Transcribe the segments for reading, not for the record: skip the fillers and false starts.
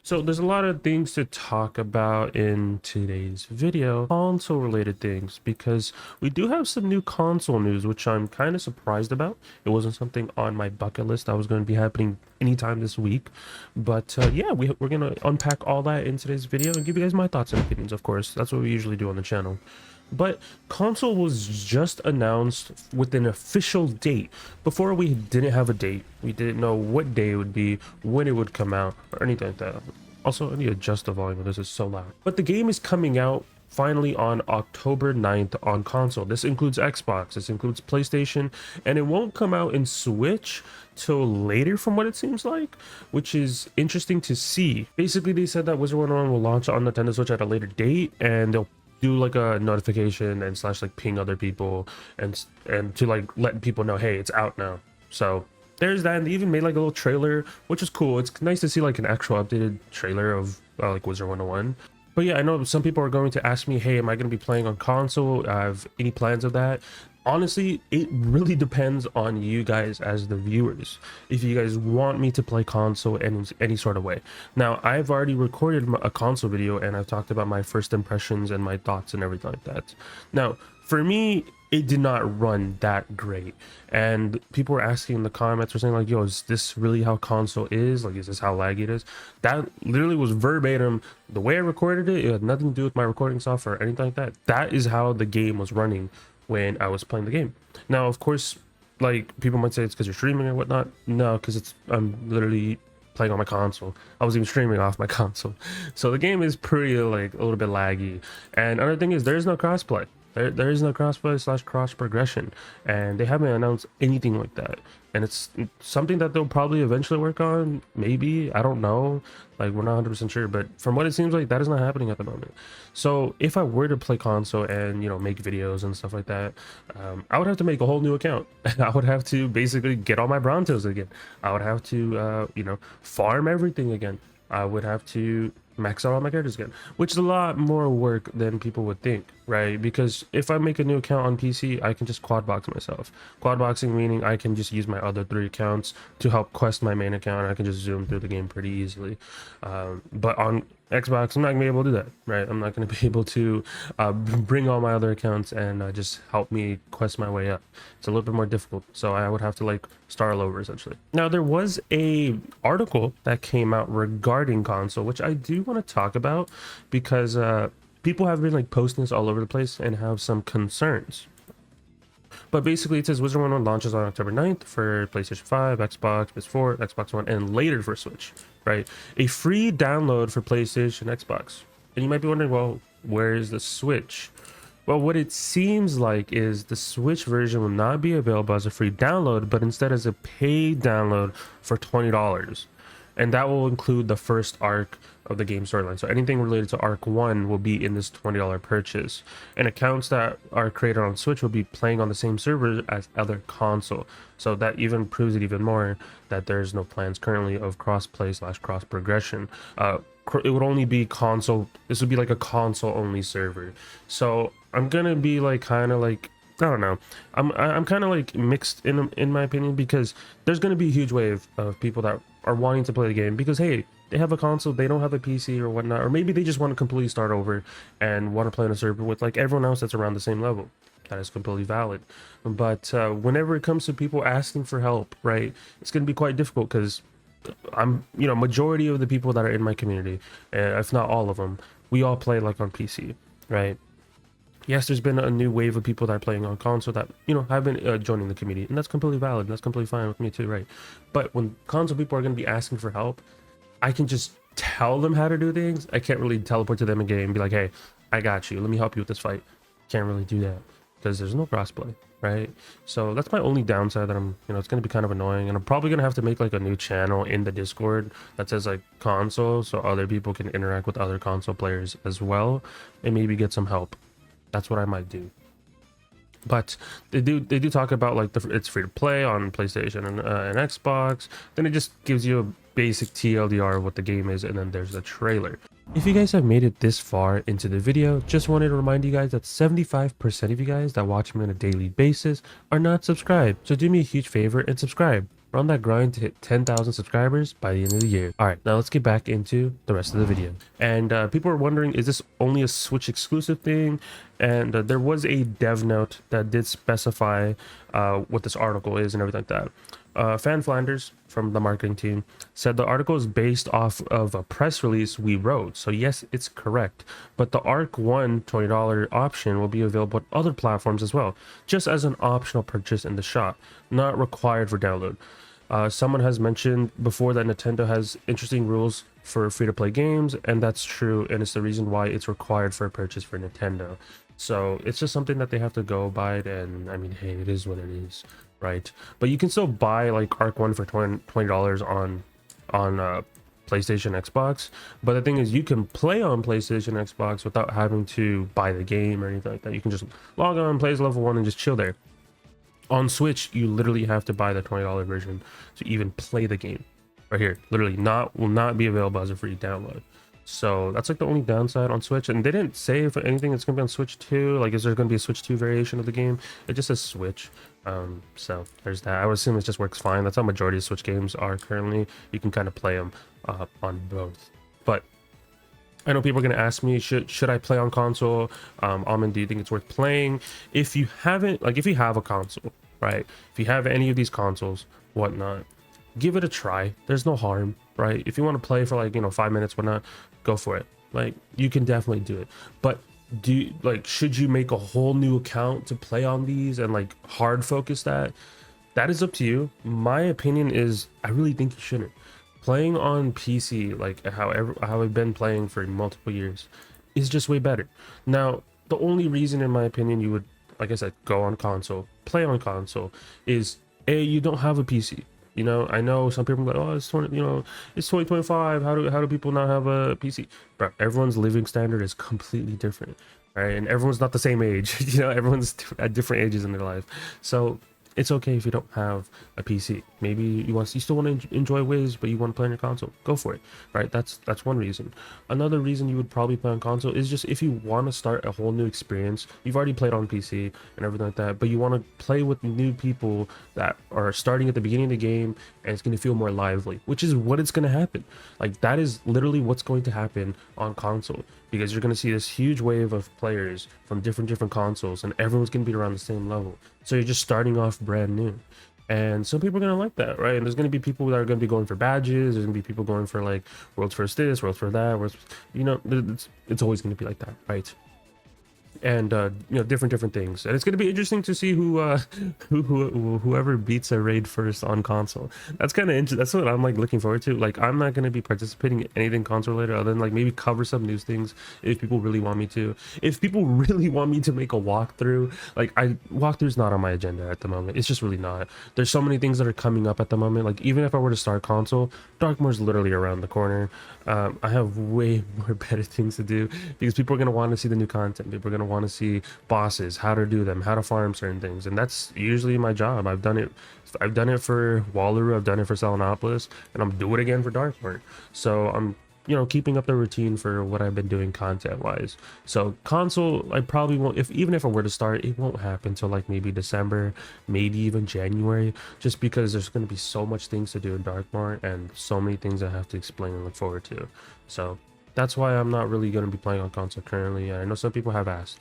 So there's a lot of things to talk about in today's video, console related things, because we do have some new console news, which I'm kind of surprised about. It wasn't something on my bucket list that was going to be happening anytime this week. But yeah, we're going to unpack all that in today's video and give you guys my thoughts and opinions, of course. That's what we usually do on the channel. But console was just announced with an official date. Before, we didn't have a date. We didn't know what day it would be, when it would come out, or anything like that. Also, I need to adjust the volume. This is so loud. But the game is coming out finally on October 9th on console. This includes Xbox, this includes PlayStation, and it won't come out in Switch till later from what it seems like, which is interesting to see. Basically, they said that Wizard101 will launch on Nintendo Switch at a later date, and they'll do like a notification and slash like ping other people and to like let people know, hey, it's out now. So there's that. And they even made like a little trailer, which is cool. It's nice to see like an actual updated trailer of like Wizard101. But yeah, I know some people are going to ask me, hey, am I going to be playing on console? I have any plans of that? Honestly, it really depends on you guys as the viewers. If you guys want me to play console in any sort of way. Now, I've already recorded a console video and I've talked about my first impressions and my thoughts and everything like that. Now, for me, it did not run that great, and people were asking in the comments, were saying like, yo, is this really how console is? Like, is this how laggy it is? That literally was verbatim the way I recorded it. It had nothing to do with my recording software or anything like that. That is how the game was running when I was playing the game. Now, of course, like, people might say it's because you're streaming or whatnot. No, because I'm literally playing on my console. I was even streaming off my console, so the game is pretty like a little bit laggy. And another thing is, there is no crossplay. There is no crossplay slash cross progression, and they haven't announced anything like that. And it's something that they'll probably eventually work on, maybe, I don't know, like, we're not 100% sure, but from what it seems like, that is not happening at the moment. So if I were to play console and, you know, make videos and stuff like that, I would have to make a whole new account. I would have to basically get all my Brontos again. I would have to you know, farm everything again. I would have to max out all my characters again, which is a lot more work than people would think, right? Because if I make a new account on PC, I can just quad box myself. Quad boxing meaning I can just use my other 3 accounts to help quest my main account, and I can just zoom through the game pretty easily. But on Xbox, I'm not gonna be able to do that, right? I'm not gonna be able to bring all my other accounts and just help me quest my way up. It's a little bit more difficult, so I would have to like start all over essentially. Now, there was a article that came out regarding console, which I do want to talk about because people have been like posting this all over the place and have some concerns. But basically, it says Wizard101 launches on October 9th for PlayStation 5, Xbox, PS4, Xbox One, and later for Switch, right? A free download for PlayStation, Xbox. And you might be wondering, well, where is the Switch? Well, what it seems like is the Switch version will not be available as a free download, but instead as a paid download for $20. And that will include the first arc of the game storyline. So anything related to arc 1 will be in this $20 purchase. And accounts that are created on Switch will be playing on the same server as other console. So that even proves it even more that there's no plans currently of crossplay slash cross progression. It would only be console. This would be like a console only server. So I'm gonna be like kind of like, I don't know. I'm kind of like mixed in my opinion, because there's going to be a huge wave of people that are wanting to play the game because, hey, they have a console, they don't have a PC or whatnot, or maybe they just want to completely start over and want to play on a server with like everyone else that's around the same level. That is completely valid. But whenever it comes to people asking for help, right, it's going to be quite difficult because you know, majority of the people that are in my community, if not all of them, we all play like on PC, right? Yes, there's been a new wave of people that are playing on console that, you know, have been joining the community, and that's completely valid. That's completely fine with me too, right? But when console people are going to be asking for help, I can just tell them how to do things. I can't really teleport to them again and be like, hey, I got you. Let me help you with this fight. Can't really do that because there's no crossplay, right? So that's my only downside that you know, it's going to be kind of annoying. And I'm probably going to have to make like a new channel in the Discord that says like console, so other people can interact with other console players as well and maybe get some help. That's what I might do. But they do talk about like it's free to play on PlayStation and Xbox. Then it just gives you a basic TLDR of what the game is, and then there's the trailer. If you guys have made it this far into the video, just wanted to remind you guys that 75% of you guys that watch me on a daily basis are not subscribed. So do me a huge favor and subscribe. We're on that grind to hit 10,000 subscribers by the end of the year. All right, now let's get back into the rest of the video. And people are wondering, is this only a Switch exclusive thing? And there was a dev note that did specify what this article is and everything like that. Fan Flanders from the marketing team said the article is based off of a press release we wrote. So yes, it's correct. But the ARC 1 $20 option will be available on other platforms as well, just as an optional purchase in the shop, not required for download. Someone has mentioned before that Nintendo has interesting rules for free-to-play games, and that's true, and it's the reason why it's required for a purchase for Nintendo. So it's just something that they have to go by, and I mean, hey, it is what it is, right? But you can still buy like Arc 1 for $20 on PlayStation, Xbox. But the thing is, you can play on PlayStation, Xbox without having to buy the game or anything like that. You can just log on, play as level 1, and just chill there. On Switch, you literally have to buy the $20 version to even play the game. Right here, literally will not be available as a free download. So that's like the only downside on Switch. And they didn't say if anything it's gonna be on Switch 2. Like, is there gonna be a Switch 2 variation of the game? It just says Switch. So there's that. I would assume it just works fine. That's how majority of Switch games are currently. You can kind of play them on both. But I know people are going to ask me, should I play on console? Almond, do you think it's worth playing? If you haven't, like, if you have a console, right? If you have any of these consoles, whatnot, give it a try. There's no harm, right? If you want to play for like, 5 minutes, whatnot, go for it. Like, you can definitely do it. But should you make a whole new account to play on these and like hard focus that? That is up to you. My opinion is I really think you shouldn't. Playing on PC, like how I've been playing for multiple years, is just way better. Now, the only reason, in my opinion, you would, like I said, go on console, play on console, is you don't have a PC. I know some people are like, oh, it's 2025. How do people not have a PC? Bro, everyone's living standard is completely different, right? And everyone's not the same age. Everyone's at different ages in their life, so it's okay if you don't have a PC. Maybe you still want to enjoy Wiz, but you want to play on your console. Go for it, right? That's one reason. Another reason you would probably play on console is just if you want to start a whole new experience. You've already played on PC and everything like that, but you want to play with new people that are starting at the beginning of the game, and it's going to feel more lively, which is what it's going to happen. Like, that is literally what's going to happen on console, because you're going to see this huge wave of players from different consoles, and everyone's going to be around the same level. So you're just starting off brand new. And some people are going to like that, right? And there's going to be people that are going to be going for badges. There's going to be people going for like world's first this, world's first that. It's always going to be like that, right? And different things, and it's going to be interesting to see whoever beats a raid first on console. That's kind of interesting. That's what I'm like looking forward to. Like, I'm not going to be participating in anything console related other than like maybe cover some news things if people really want me to. If people really want me to make a walkthrough, like, walkthrough's not on my agenda at the moment. It's just really not. There's so many things that are coming up at the moment. Like, even if I were to start console, Darkmoor's literally around the corner. I have way more better things to do, because people are going to want to see the new content. People are going to want to see bosses, how to do them, how to farm certain things, and that's usually my job. I've done it for Wallaroo, I've done it for Selenopolis, and I'm doing it again for Darkmoor. So I'm keeping up the routine for what I've been doing content wise. So console, I probably won't, even if I were to start, it won't happen until like maybe December, maybe even January, just because there's going to be so much things to do in Darkmoor and so many things I have to explain and look forward to. So that's why I'm not really going to be playing on console currently. I know some people have asked.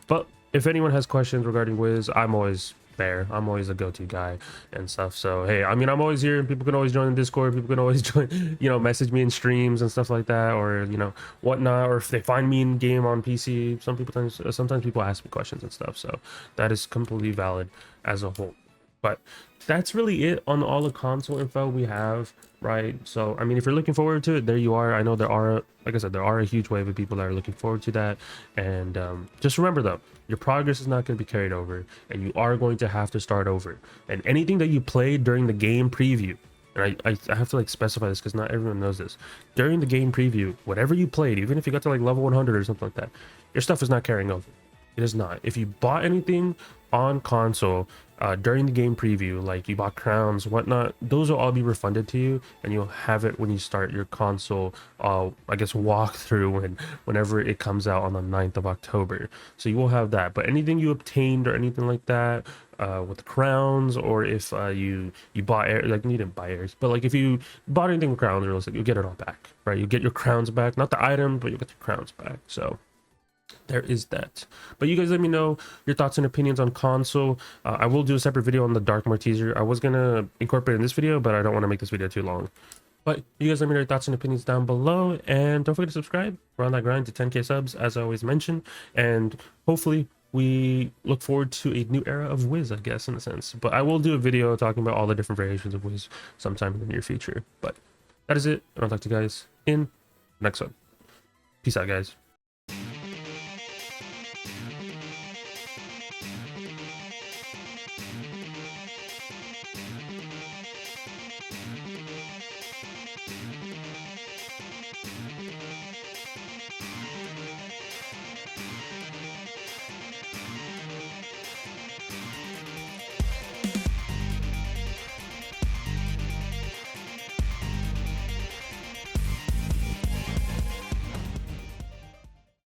But if anyone has questions regarding Wiz, I'm always there. I'm always a go-to guy and stuff. So hey, I mean, I'm always here. People can always join the Discord. People can always join, message me in streams and stuff like that, or whatnot. Or if they find me in game on PC, sometimes people ask me questions and stuff. So that is completely valid as a whole. But that's really it on all the console info we have, right? So I mean, if you're looking forward to it, there you are. I know there are, like I said, there are a huge wave of people that are looking forward to that. And just remember though, your progress is not going to be carried over, and you are going to have to start over. And anything that you played during the game preview, and I have to like specify this because not everyone knows this, during the game preview, whatever you played, even if you got to like level 100 or something like that, your stuff is not carrying over. It is not. If you bought anything on console during the game preview, like you bought crowns, whatnot, those will all be refunded to you, and you'll have it when you start your console I guess walkthrough whenever it comes out on the 9th of October. So you will have that. But anything you obtained or anything like that, with the crowns, or if you bought like you didn't buy airs, but like if you bought anything with crowns, or like you get it all back, right? You get your crowns back, not the item, but you get the crowns back. So there is that. But you guys let me know your thoughts and opinions on console. I will do a separate video on the Dark Teaser. I was gonna incorporate in this video, but I don't want to make this video too long. But you guys let me know your thoughts and opinions down below, and don't forget to subscribe. We're on that grind to 10k subs, as I always mention, and hopefully we look forward to a new era of Wiz, I guess, in a sense. But I will do a video talking about all the different variations of Wiz sometime in the near future. But that is it, and I'll talk to you guys in the next one. Peace out, guys.